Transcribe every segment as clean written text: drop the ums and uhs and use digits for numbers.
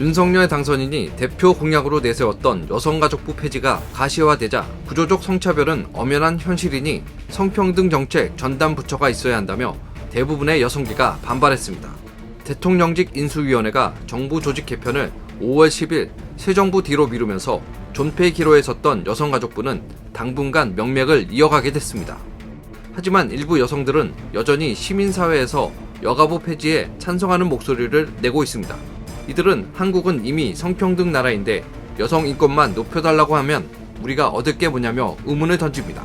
윤석열 당선인이 대표 공약으로 내세웠던 여성가족부 폐지가 가시화되자 구조적 성차별은 엄연한 현실이니 성평등 정책 전담 부처가 있어야 한다며 대부분의 여성계가 반발했습니다. 대통령직 인수위원회가 정부 조직 개편을 5월 10일 새 정부 뒤로 미루면서 존폐 기로에 섰던 여성가족부는 당분간 명맥을 이어가게 됐습니다. 하지만 일부 여성들은 여전히 시민사회에서 여가부 폐지에 찬성하는 목소리를 내고 있습니다. 이들은 한국은 이미 성평등 나라인데 여성 인권만 높여달라고 하면 우리가 얻을 게 뭐냐며 의문을 던집니다.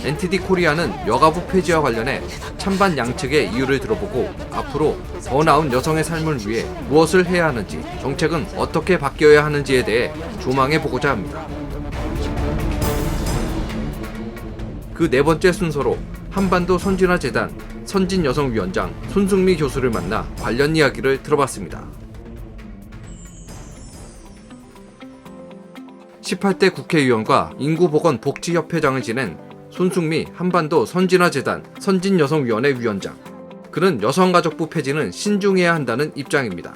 NTD 코리아는 여가부 폐지와 관련해 찬반 양측의 이유를 들어보고 앞으로 더 나은 여성의 삶을 위해 무엇을 해야 하는지, 정책은 어떻게 바뀌어야 하는지에 대해 조망해보고자 합니다. 그 네 번째 순서로 한반도 선진화재단 선진여성위원장 손승미 교수를 만나 관련 이야기를 들어봤습니다. 18대 국회의원과 인구보건복지협회장을 지낸 손승미 한반도 선진화재단 선진여성위원회 위원장. 그는 여성가족부 폐지는 신중해야 한다는 입장입니다.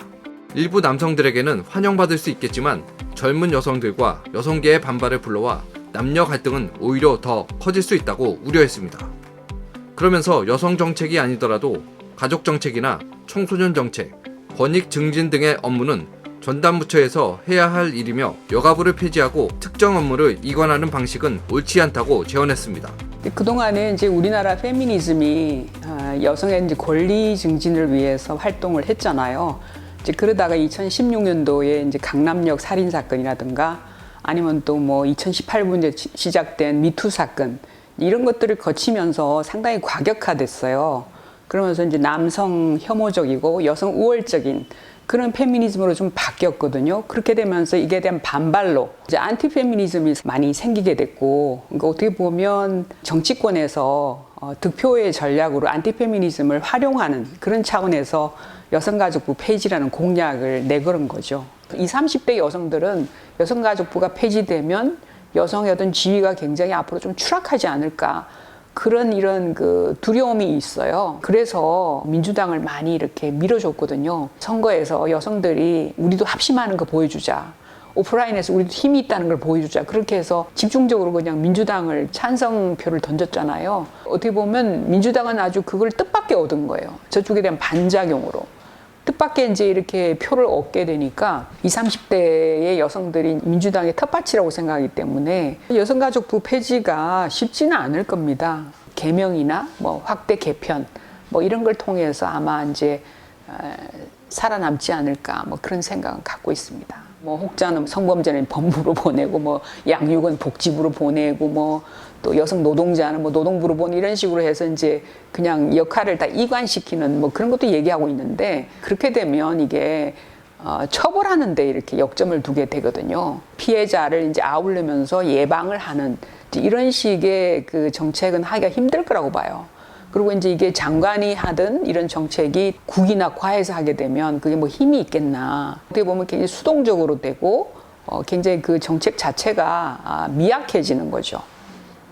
일부 남성들에게는 환영받을 수 있겠지만 젊은 여성들과 여성계의 반발을 불러와 남녀 갈등은 오히려 더 커질 수 있다고 우려했습니다. 그러면서 여성 정책이 아니더라도 가족 정책이나 청소년 정책, 권익 증진 등의 업무는 전담부처에서 해야 할 일이며 여가부를 폐지하고 특정 업무를 이관하는 방식은 옳지 않다고 제언했습니다. 그동안에 이제 우리나라 페미니즘이 여성의 이제 권리 증진을 위해서 활동을 했잖아요. 이제 그러다가 2016년도에 이제 강남역 살인 사건이라든가 아니면 또 뭐 2018년에 시작된 미투 사건 이런 것들을 거치면서 상당히 과격화됐어요. 그러면서 이제 남성 혐오적이고 여성 우월적인 그런 페미니즘으로 좀 바뀌었거든요. 그렇게 되면서 이게 대한 반발로 이제 안티 페미니즘이 많이 생기게 됐고, 그러니까 어떻게 보면 정치권에서 득표의 전략으로 안티 페미니즘을 활용하는 그런 차원에서 여성가족부 폐지라는 공약을 내걸은 거죠. 20, 30대 여성들은 여성가족부가 폐지되면 여성의 어떤 지위가 굉장히 앞으로 좀 추락하지 않을까, 그런 이런 그 두려움이 있어요. 그래서 민주당을 많이 이렇게 밀어줬거든요. 선거에서 여성들이 우리도 합심하는 거 보여주자, 오프라인에서 우리도 힘이 있다는 걸 보여주자, 그렇게 해서 집중적으로 그냥 민주당을 찬성표를 던졌잖아요. 어떻게 보면 민주당은 아주 그걸 뜻밖의 얻은 거예요. 저쪽에 대한 반작용으로 뜻밖의 이제 이렇게 표를 얻게 되니까 20, 30대의 여성들이 민주당의 텃밭이라고 생각하기 때문에 여성가족부 폐지가 쉽지는 않을 겁니다. 개명이나 뭐 확대 개편 뭐 이런 걸 통해서 아마 이제 살아남지 않을까 뭐 그런 생각은 갖고 있습니다. 뭐 혹자는 성범죄는 법무부로 보내고 뭐 양육은 복지부로 보내고 뭐 또 여성 노동자는 뭐 노동부로 보내고 이런 식으로 해서 이제 그냥 역할을 다 이관시키는 뭐 그런 것도 얘기하고 있는데, 그렇게 되면 이게 처벌하는 데 이렇게 역점을 두게 되거든요. 피해자를 이제 아우르면서 예방을 하는 이런 식의 그 정책은 하기가 힘들 거라고 봐요. 그리고 이제 이게 장관이 하든 이런 정책이 국이나 과에서 하게 되면 그게 뭐 힘이 있겠나. 어떻게 보면 굉장히 수동적으로 되고 굉장히 그 정책 자체가 미약해지는 거죠.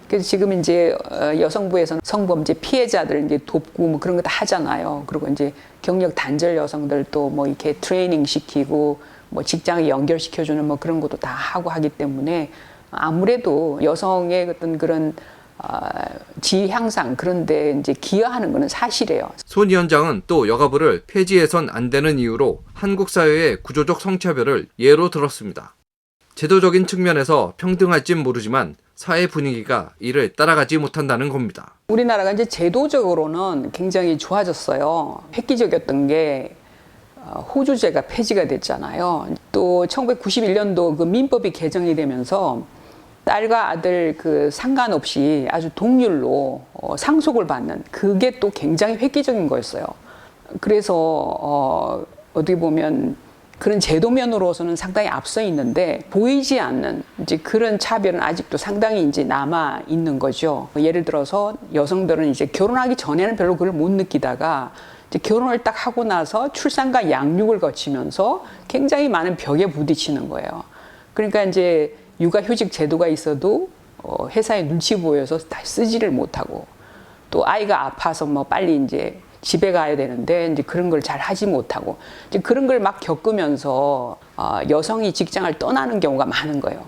그래서 지금 이제 여성부에서는 성범죄 피해자들 이제 돕고 뭐 그런 거 다 하잖아요. 그리고 이제 경력 단절 여성들도 뭐 이렇게 트레이닝 시키고 뭐 직장에 연결시켜주는 뭐 그런 것도 다 하고 하기 때문에 아무래도 여성의 어떤 그런 지위 향상 그런데 이제 기여하는 것은 사실이에요. 손 위원장은 또 여가부를 폐지해선 안 되는 이유로 한국 사회의 구조적 성차별을 예로 들었습니다. 제도적인 측면에서 평등할진 모르지만 사회 분위기가 이를 따라가지 못한다는 겁니다. 우리나라가 이제 제도적으로는 굉장히 좋아졌어요. 획기적이었던 게 호주제가 폐지가 됐잖아요. 또 1991년도 그 민법이 개정이 되면서 딸과 아들 그 상관없이 아주 동률로 상속을 받는, 그게 또 굉장히 획기적인 거였어요. 그래서 어떻게 보면 그런 제도면으로서는 상당히 앞서 있는데 보이지 않는 이제 그런 차별은 아직도 상당히 이제 남아 있는 거죠. 예를 들어서 여성들은 이제 결혼하기 전에는 별로 그걸 못 느끼다가 이제 결혼을 딱 하고 나서 출산과 양육을 거치면서 굉장히 많은 벽에 부딪히는 거예요. 그러니까 이제 육아휴직 제도가 있어도 회사에 눈치 보여서 다 쓰지를 못하고, 또 아이가 아파서 뭐 빨리 이제 집에 가야 되는데 이제 그런 걸 잘 하지 못하고 이제 그런 걸 막 겪으면서 여성이 직장을 떠나는 경우가 많은 거예요.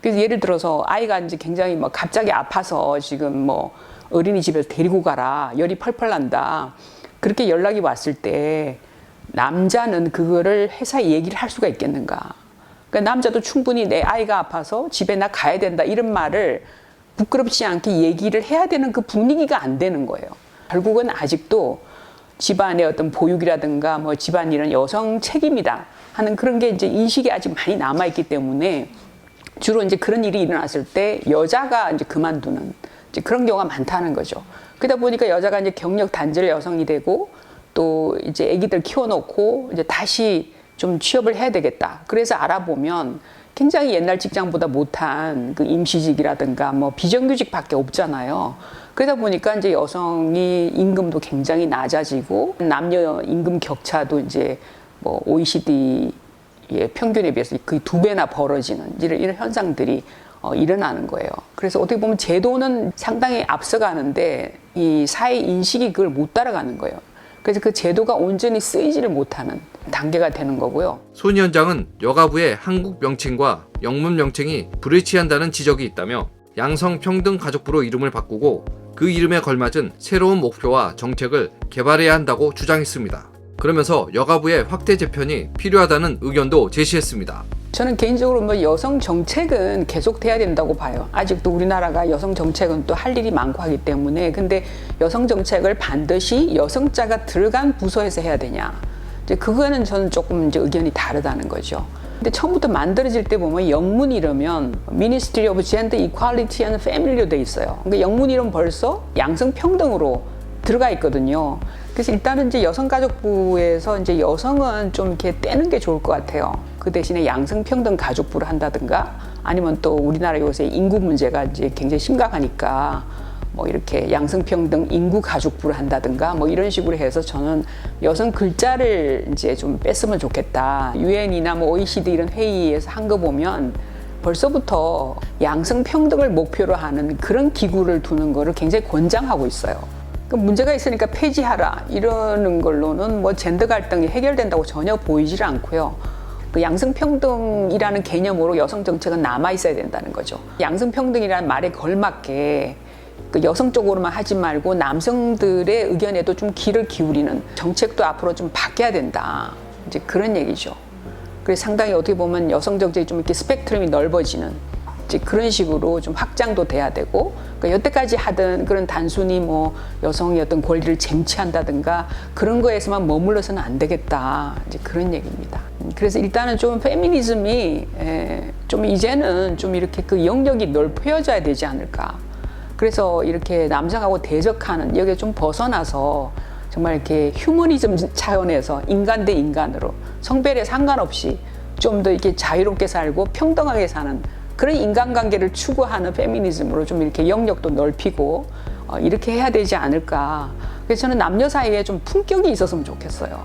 그래서 예를 들어서 아이가 이제 굉장히 뭐 갑자기 아파서 지금 뭐 어린이집에서 데리고 가라, 열이 펄펄 난다, 그렇게 연락이 왔을 때 남자는 그거를 회사에 얘기를 할 수가 있겠는가? 그러니까 남자도 충분히 내 아이가 아파서 집에 나 가야 된다 이런 말을 부끄럽지 않게 얘기를 해야 되는 그 분위기가 안 되는 거예요. 결국은 아직도 집안의 어떤 보육이라든가 뭐 집안일은 여성 책임이다 하는 그런 게 이제 인식이 아직 많이 남아있기 때문에 주로 이제 그런 일이 일어났을 때 여자가 이제 그만두는 이제 그런 경우가 많다는 거죠. 그러다 보니까 여자가 이제 경력 단절 여성이 되고 또 이제 아기들 키워놓고 이제 다시 좀 취업을 해야 되겠다. 그래서 알아보면 굉장히 옛날 직장보다 못한 그 임시직이라든가 뭐 비정규직밖에 없잖아요. 그러다 보니까 이제 여성이 임금도 굉장히 낮아지고 남녀 임금 격차도 이제 뭐 OECD의 평균에 비해서 거의 2배나 벌어지는 이런 현상들이 일어나는 거예요. 그래서 어떻게 보면 제도는 상당히 앞서가는데 이 사회 인식이 그걸 못 따라가는 거예요. 그래서 그 제도가 온전히 쓰이지를 못하는 단계가 되는 거고요. 손 위원장은 여가부의 한국 명칭과 영문 명칭이 불일치한다는 지적이 있다며 양성평등가족부로 이름을 바꾸고 그 이름에 걸맞은 새로운 목표와 정책을 개발해야 한다고 주장했습니다. 그러면서 여가부의 확대 재편이 필요하다는 의견도 제시했습니다. 저는 개인적으로 뭐 여성 정책은 계속 돼야 된다고 봐요. 아직도 우리나라가 여성 정책은 또 할 일이 많고 하기 때문에. 근데 여성 정책을 반드시 여성자가 들어간 부서에서 해야 되냐, 이제 그거는 저는 조금 이제 의견이 다르다는 거죠. 근데 처음부터 만들어질 때 보면 영문 이러면 Ministry of Gender Equality and Family로 돼 있어요. 그러니까 영문 이름 벌써 양성평등으로 들어가 있거든요. 그래서 일단은 이제 여성가족부에서 이제 여성은 좀 이렇게 떼는 게 좋을 것 같아요. 그 대신에 양성평등가족부를 한다든가 아니면 또 우리나라 요새 인구 문제가 이제 굉장히 심각하니까 뭐 이렇게 양성평등 인구가족부를 한다든가 뭐 이런 식으로 해서 저는 여성 글자를 이제 좀 뺐으면 좋겠다. 유엔이나 뭐 OECD 이런 회의에서 한 거 보면 벌써부터 양성평등을 목표로 하는 그런 기구를 두는 거를 굉장히 권장하고 있어요. 문제가 있으니까 폐지하라 이러는 걸로는 뭐 젠더 갈등이 해결된다고 전혀 보이질 않고요. 그 양성평등이라는 개념으로 여성 정책은 남아 있어야 된다는 거죠. 양성평등이라는 말에 걸맞게 그 여성 쪽으로만 하지 말고 남성들의 의견에도 좀 귀를 기울이는 정책도 앞으로 좀 바뀌어야 된다. 이제 그런 얘기죠. 그래서 상당히 어떻게 보면 여성 정책이 좀 이렇게 스펙트럼이 넓어지는 이제 그런 식으로 좀 확장도 돼야 되고, 그러니까 여태까지 하던 그런 단순히 뭐 여성의 어떤 권리를 쟁취한다든가 그런 거에서만 머물러서는 안 되겠다. 이제 그런 얘기입니다. 그래서 일단은 좀 페미니즘이 좀 이제는 좀 이렇게 그 영역이 넓혀져야 되지 않을까. 그래서 이렇게 남성하고 대적하는 여기에 좀 벗어나서 정말 이렇게 휴머니즘 차원에서 인간 대 인간으로 성별에 상관없이 좀 더 이렇게 자유롭게 살고 평등하게 사는 그런 인간관계를 추구하는 페미니즘으로 좀 이렇게 영역도 넓히고 이렇게 해야 되지 않을까. 그래서 저는 남녀 사이에 좀 품격이 있었으면 좋겠어요.